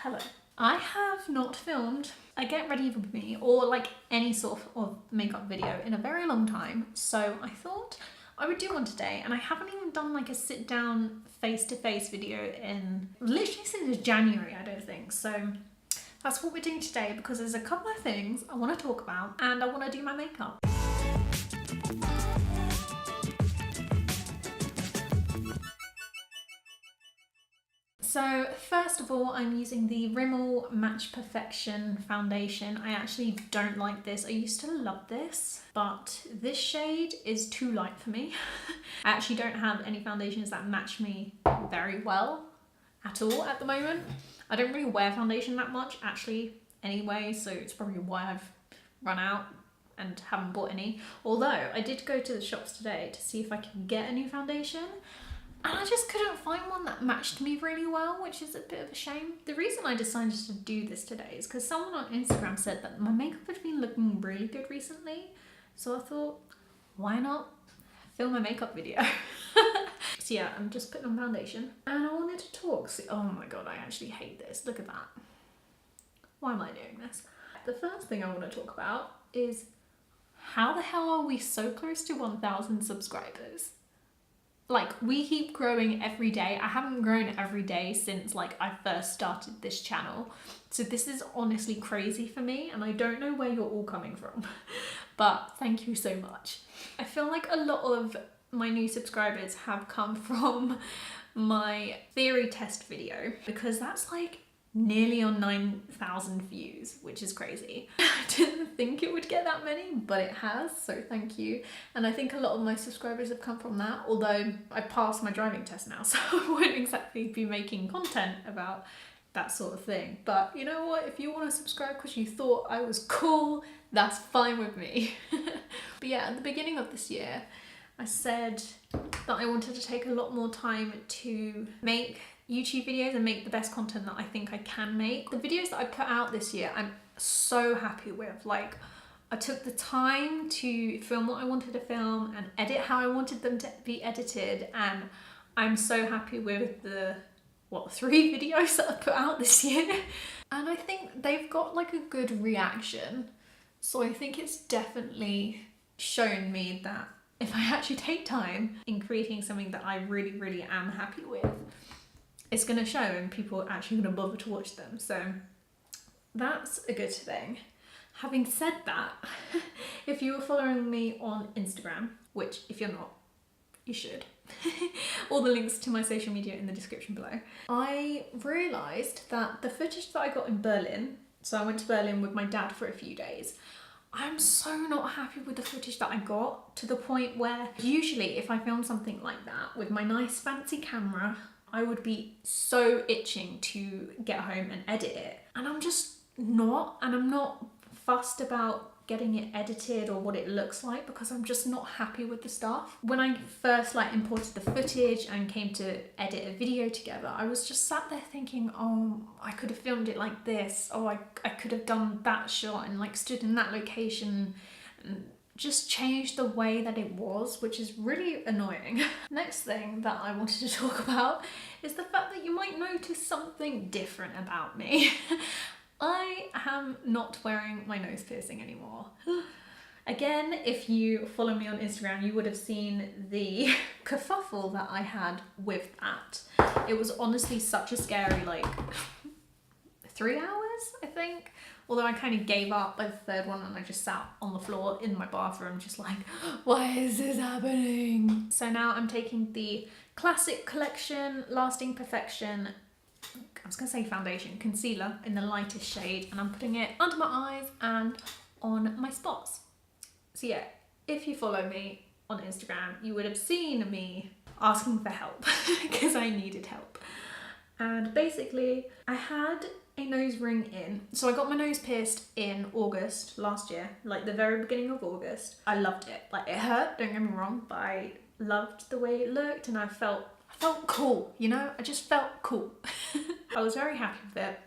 Hello. I have not filmed a get ready with me or like any sort of makeup video in a very long time, so I thought I would do one today, and I haven't even done like a sit down face-to-face video in literally since January, I don't think. So that's what we're doing today, because there's a couple of things I want to talk about and I want to do my makeup. So first of all, I'm using the Rimmel Match Perfection foundation. I actually don't like this. I used to love this, but this shade is too light for me. I actually don't have any foundations that match me very well at all at the moment. I don't really wear foundation that much actually anyway, so it's probably why I've run out and haven't bought any. Although I did go to the shops today to see if I could get a new foundation, and I just couldn't find one that matched me really well, which is a bit of a shame. The reason I decided to do this today is because someone on Instagram said that my makeup had been looking really good recently. So I thought, why not film a makeup video? So yeah, I'm just putting on foundation and I wanted to talk. See, oh my god, I actually hate this. Look at that. Why am I doing this? The first thing I want to talk about is how the hell are we so close to 1,000 subscribers? Like, we keep growing every day. I haven't grown every day since like I first started this channel. So this is honestly crazy for me, and I don't know where you're all coming from, but thank you so much. I feel like a lot of my new subscribers have come from my theory test video, because that's like nearly on 9,000 views, which is crazy. I didn't think it would get that many, but it has, so thank you. And I think a lot of my subscribers have come from that, although I passed my driving test now, so I won't exactly be making content about that sort of thing. But you know what, if you want to subscribe because you thought I was cool, that's fine with me. But yeah, at the beginning of this year, I said that I wanted to take a lot more time to make YouTube videos and make the best content that I think I can make. The videos that I put out this year, I'm so happy with. Like, I took the time to film what I wanted to film and edit how I wanted them to be edited, and I'm so happy with the, what, 3 videos that I put out this year. And I think they've got like a good reaction. So I think it's definitely shown me that if I actually take time in creating something that I really, really am happy with, it's gonna show and people are actually gonna bother to watch them. So that's a good thing. Having said that, if you were following me on Instagram, which if you're not, you should, all the links to my social media in the description below, I realised that the footage that I got in Berlin, so I went to Berlin with my dad for a few days, I'm so not happy with the footage that I got, to the point where usually if I film something like that with my nice fancy camera, I would be so itching to get home and edit it. And I'm just not, and I'm not fussed about getting it edited or what it looks like, because I'm just not happy with the stuff. When I first like imported the footage and came to edit a video together, I was just sat there thinking, oh, I could have filmed it like this. Oh, I could have done that shot and like stood in that location and just changed the way that it was, which is really annoying. Next thing that I wanted to talk about is the fact that you might notice something different about me. I am not wearing my nose piercing anymore. Again, if you follow me on Instagram, you would have seen the kerfuffle that I had with that. It was honestly such a scary, like, 3 hours, I think. Although I kind of gave up by the 3rd one and I just sat on the floor in my bathroom just like, why is this happening? So now I'm taking the Classic Collection Lasting Perfection, I was gonna say foundation, concealer in the lightest shade, and I'm putting it under my eyes and on my spots. So yeah, if you follow me on Instagram, you would have seen me asking for help because I needed help. And basically I had a nose ring in. So I got my nose pierced in August last year, like the very beginning of August. I loved it. Like, it hurt, don't get me wrong, but I loved the way it looked and I felt cool, you know? I just felt cool. I was very happy with it,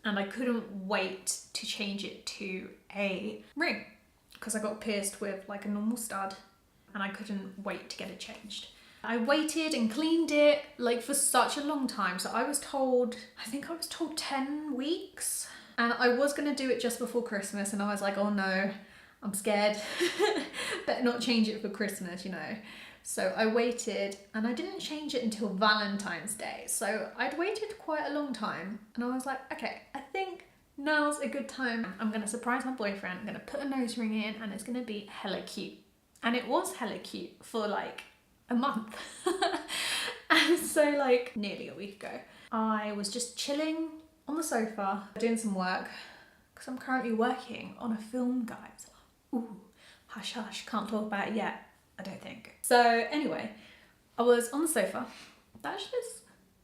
and I couldn't wait to change it to a ring, because I got pierced with like a normal stud and I couldn't wait to get it changed. I waited and cleaned it like for such a long time. So I think I was told 10 weeks. And I was gonna do it just before Christmas, and I was like, oh no, I'm scared. Better not change it for Christmas, you know. So I waited, and I didn't change it until Valentine's Day. So I'd waited quite a long time, and I was like, okay, I think now's a good time. I'm gonna surprise my boyfriend, I'm gonna put a nose ring in, and it's gonna be hella cute. And it was hella cute for like a month. And so like nearly a week ago, I was just chilling on the sofa doing some work, because I'm currently working on a film, guys. Ooh, hush hush, can't talk about it yet, I don't think. So anyway, I was on the sofa. That's just,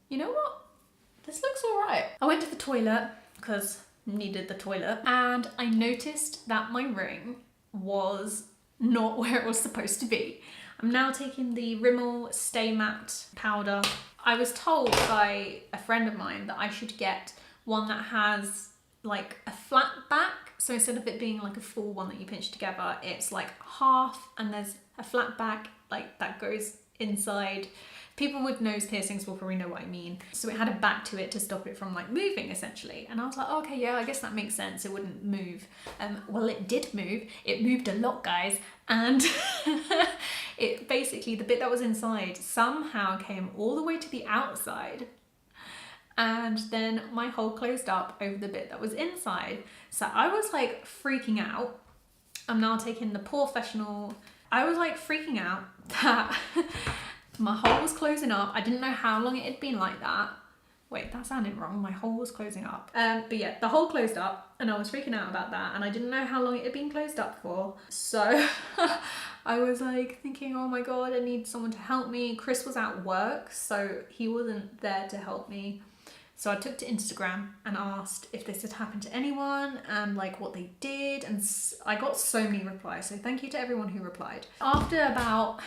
you know what? This looks all right. I went to the toilet because needed the toilet, and I noticed that my ring was not where it was supposed to be. I'm now taking the Rimmel Stay Matte powder. I was told by a friend of mine that I should get one that has like a flat back. So instead of it being like a full one that you pinch together, it's like half, and there's a flat back like that goes inside. People with nose piercings will probably know what I mean. So it had a back to it to stop it from like moving essentially. And I was like, oh, okay, yeah, I guess that makes sense. It wouldn't move. Well, it did move. It moved a lot, guys. And it basically, the bit that was inside somehow came all the way to the outside. And then my hole closed up over the bit that was inside. So I was like freaking out. I'm now taking the Porefessional. I was like freaking out that my hole was closing up. I didn't know how long it had been like that. Wait, that sounded wrong. My hole was closing up. But yeah, the hole closed up, and I was freaking out about that, and I didn't know how long it had been closed up for. So I was like thinking, oh my God, I need someone to help me. Chris was at work, so he wasn't there to help me. So I took to Instagram and asked if this had happened to anyone and like what they did, and I got so many replies. So thank you to everyone who replied. After about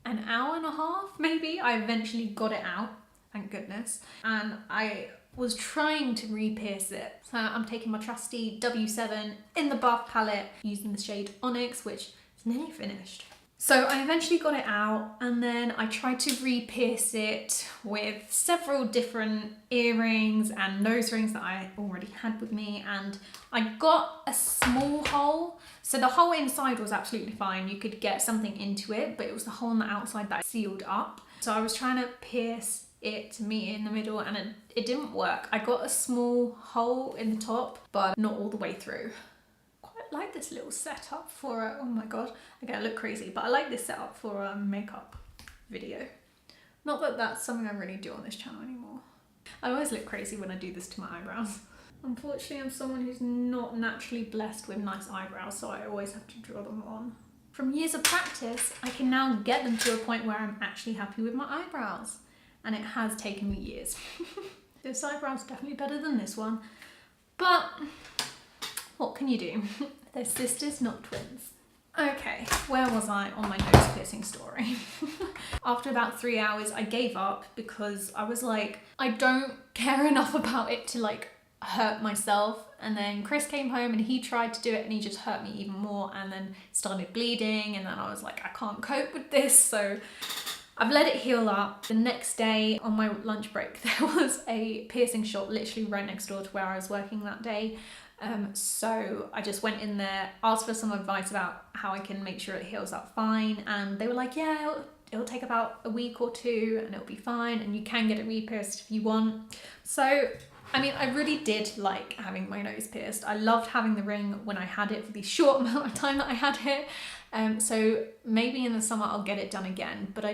an hour and a half, maybe, I eventually got it out, thank goodness. And I was trying to re-pierce it. So I'm taking my trusty W7 in the Buff palette using the shade Onyx, which is nearly finished. So I eventually got it out, and then I tried to re-pierce it with several different earrings and nose rings that I already had with me, and I got a small hole. So the hole inside was absolutely fine. You could get something into it, but it was the hole on the outside that sealed up. So I was trying to pierce it to meet in the middle, and it didn't work. I got a small hole in the top, but not all the way through. Like this little setup for oh my God, okay, I look crazy, but I like this setup for a makeup video. Not that that's something I really do on this channel anymore. I always look crazy when I do this to my eyebrows. Unfortunately, I'm someone who's not naturally blessed with nice eyebrows, so I always have to draw them on. From years of practice, I can now get them to a point where I'm actually happy with my eyebrows, and it has taken me years. This eyebrow's definitely better than this one, but what can you do? They're sisters, not twins. Okay, where was I on my nose piercing story? After about 3 hours, I gave up because I was like, I don't care enough about it to like hurt myself. And then Chris came home and he tried to do it, and he just hurt me even more, and then started bleeding, and then I was like, I can't cope with this. So I've let it heal up. The next day on my lunch break, there was a piercing shop literally right next door to where I was working that day. So I just went in there, asked for some advice about how I can make sure it heals up fine, and they were like, yeah, it'll take about a week or two and it'll be fine, and you can get it re-pierced if you want. So I mean, I really did like having my nose pierced. I loved having the ring when I had it for the short amount of time that I had it. So maybe in the summer I'll get it done again, but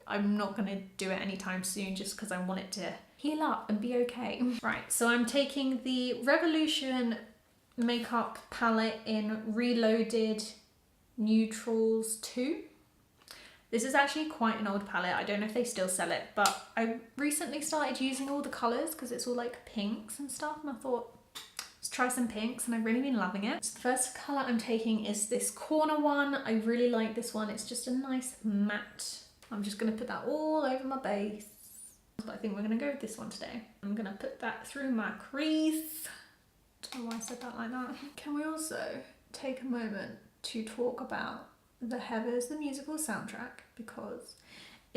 I'm not gonna do it anytime soon just because I want it to heal up and be okay. Right, so I'm taking the Revolution makeup palette in Reloaded Neutrals 2. This is actually quite an old palette. I don't know if they still sell it, but I recently started using all the colours because it's all like pinks and stuff, and I thought, let's try some pinks, and I've really been loving it. So the first colour I'm taking is this corner one. I really like this one. It's just a nice matte. I'm just gonna put that all over my base. But I think we're going to go with this one today. I'm going to put that through my crease. I don't know why I said that like that. Can we also take a moment to talk about the Heathers the Musical soundtrack? Because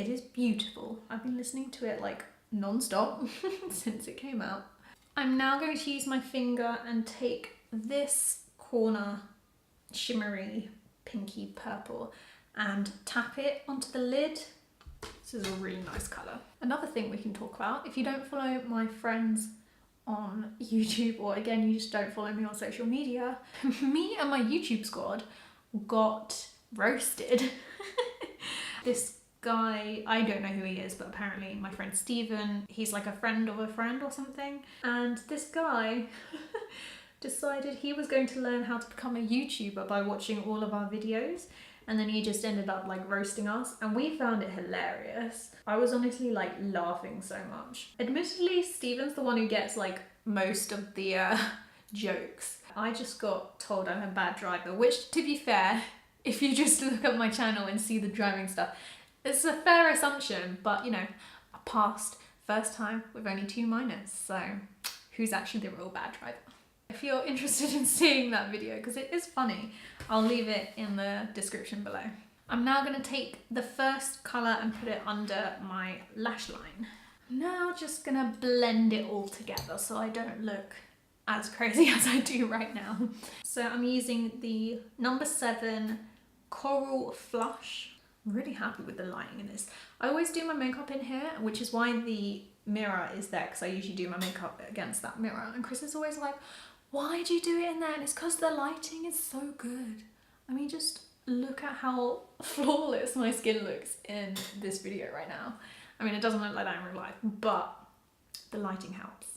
It is beautiful. I've been listening to it like non-stop since it came out. I'm now going to use my finger and take this corner shimmery pinky purple and tap it onto the lid. This is a really nice colour. Another thing we can talk about, if you don't follow my friends on YouTube, or again you just don't follow me on social media, me and my YouTube squad got roasted. This guy, I don't know who he is, but apparently my friend Steven, he's like a friend of a friend or something, and this guy decided he was going to learn how to become a YouTuber by watching all of our videos, and then he just ended up like roasting us, and we found it hilarious. I was honestly like laughing so much. Admittedly, Steven's the one who gets like most of the jokes. I just got told I'm a bad driver, which, to be fair, if you just look at my channel and see the driving stuff, it's a fair assumption, but you know, I passed first time with only 2 minors, so who's actually the real bad driver? If you're interested in seeing that video, because it is funny, I'll leave it in the description below. I'm now going to take the first colour and put it under my lash line. Now just going to blend it all together so I don't look as crazy as I do right now. So I'm using the number 7 Coral Flush. I'm really happy with the lighting in this. I always do my makeup in here, which is why the mirror is there, because I usually do my makeup against that mirror. And Chris is always like, why do you do it in there? And it's because the lighting is so good. I mean, just look at how flawless my skin looks in this video right now. I mean, it doesn't look like that in real life, but the lighting helps.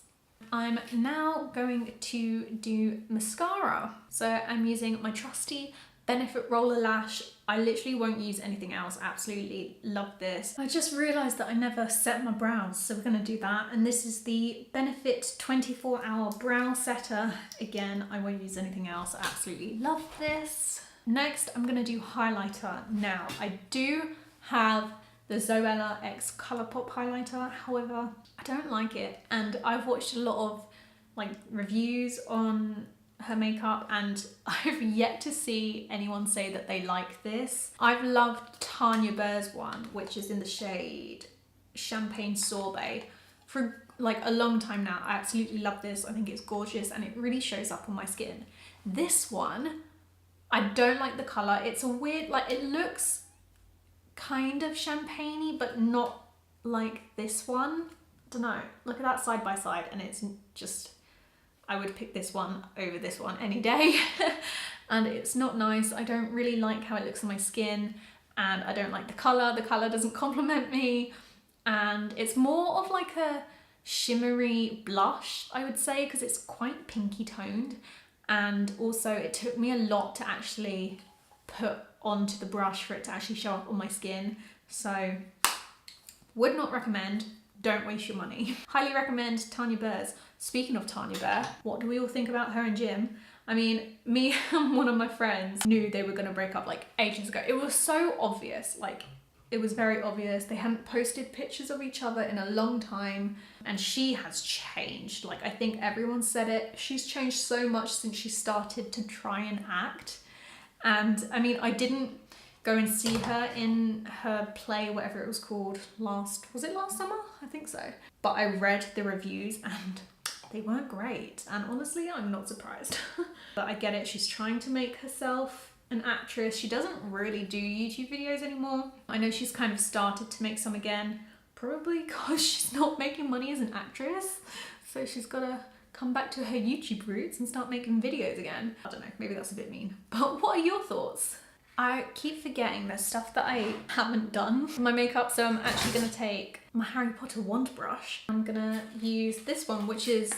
I'm now going to do mascara. So I'm using my trusty Benefit Roller Lash. I literally won't use anything else. Absolutely love this. I just realized that I never set my brows, so we're gonna do that. And this is the Benefit 24-Hour Brow Setter. Again, I won't use anything else. I absolutely love this. Next, I'm gonna do highlighter. Now, I do have the Zoella X ColourPop highlighter. However, I don't like it. And I've watched a lot of like reviews on her makeup, and I've yet to see anyone say that they like this. I've loved Tanya Burr's one, which is in the shade Champagne Sorbet, for like a long time now. I absolutely love this. I think it's gorgeous and it really shows up on my skin. This one, I don't like the colour. It's a weird, like it looks kind of champagne-y, but not like this one. I don't know. Look at that side by side, and it's just, I would pick this one over this one any day. And it's not nice. I don't really like how it looks on my skin, and I don't like the colour. The colour doesn't complement me, and it's more of like a shimmery blush, I would say, because it's quite pinky toned. And also it took me a lot to actually put onto the brush for it to actually show up on my skin. So would not recommend. Don't waste your money. Highly recommend Tanya Burr's. Speaking of Tanya Burr, what do we all think about her and Jim? I mean, me and one of my friends knew they were gonna break up like ages ago. It was so obvious, like it was very obvious. They hadn't posted pictures of each other in a long time, and she has changed. Like I think everyone said it. She's changed so much since she started to try and act. And I mean, I didn't go and see her in her play, whatever it was called, was it last summer? I think so. But I read the reviews and they weren't great. And honestly, I'm not surprised. But I get it, she's trying to make herself an actress. She doesn't really do YouTube videos anymore. I know she's kind of started to make some again, probably because she's not making money as an actress. So she's gotta come back to her YouTube roots and start making videos again. I don't know, maybe that's a bit mean. But what are your thoughts? I keep forgetting there's stuff that I haven't done for my makeup, so I'm actually gonna take my Harry Potter wand brush. I'm gonna use this one, which is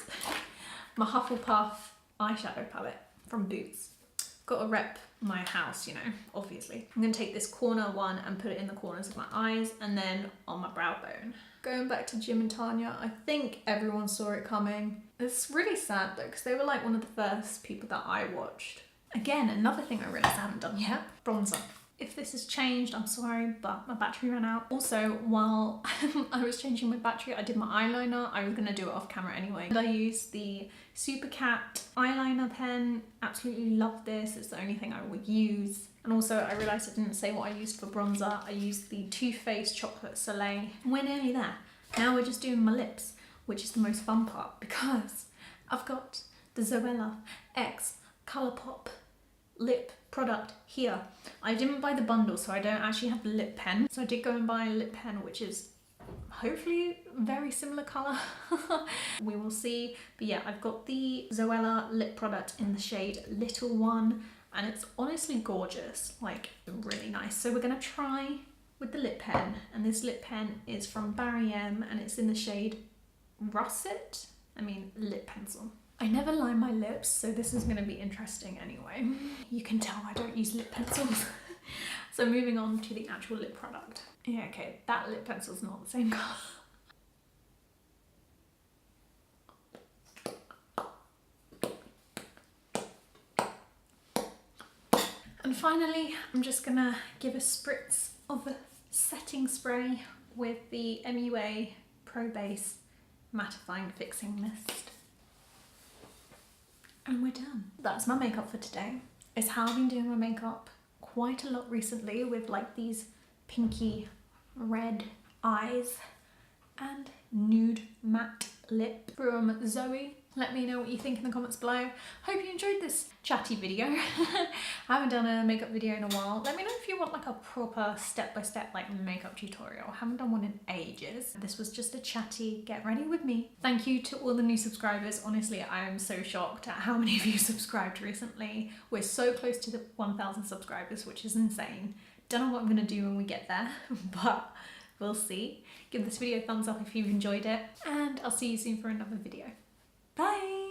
my Hufflepuff eyeshadow palette from Boots. Gotta rep my house, you know, obviously. I'm gonna take this corner one and put it in the corners of my eyes and then on my brow bone. Going back to Jim and Tanya, I think everyone saw it coming. It's really sad though, because they were like one of the first people that I watched. Again, another thing I realised I haven't done yet, bronzer. If this has changed, I'm sorry, but my battery ran out. Also, while I was changing my battery, I did my eyeliner. I was gonna do it off camera anyway. And I used the Super Cat eyeliner pen. Absolutely love this. It's the only thing I would use. And also I realised I didn't say what I used for bronzer. I used the Too Faced Chocolate Soleil. We're nearly there. Now we're just doing my lips, which is the most fun part because I've got the Zoella X ColourPop lip product here. I didn't buy the bundle, so I don't actually have the lip pen. So I did go and buy a lip pen, which is hopefully very similar colour. We will see. But yeah, I've got the Zoella lip product in the shade Little One, and it's honestly gorgeous, like really nice. So we're gonna try with the lip pen, and this lip pen is from BarryM and it's in the shade Russet. I mean, lip pencil. I never line my lips, so this is going to be interesting anyway. You can tell I don't use lip pencils. So moving on to the actual lip product. Yeah, okay, that lip pencil's not the same colour. And finally, I'm just going to give a spritz of a setting spray with the MUA Pro Base Mattifying Fixing Mist. And we're done. That's my makeup for today. It's how I've been doing my makeup quite a lot recently, with like these pinky red eyes and nude matte lip from Zoe. Let me know what you think in the comments below. Hope you enjoyed this chatty video. I haven't done a makeup video in a while. Let me know if you want like a proper step-by-step like makeup tutorial. I haven't done one in ages. This was just a chatty get ready with me. Thank you to all the new subscribers. Honestly, I am so shocked at how many of you subscribed recently. We're so close to the 1,000 subscribers, which is insane. Don't know what I'm gonna do when we get there, but we'll see. Give this video a thumbs up if you've enjoyed it, and I'll see you soon for another video. Bye!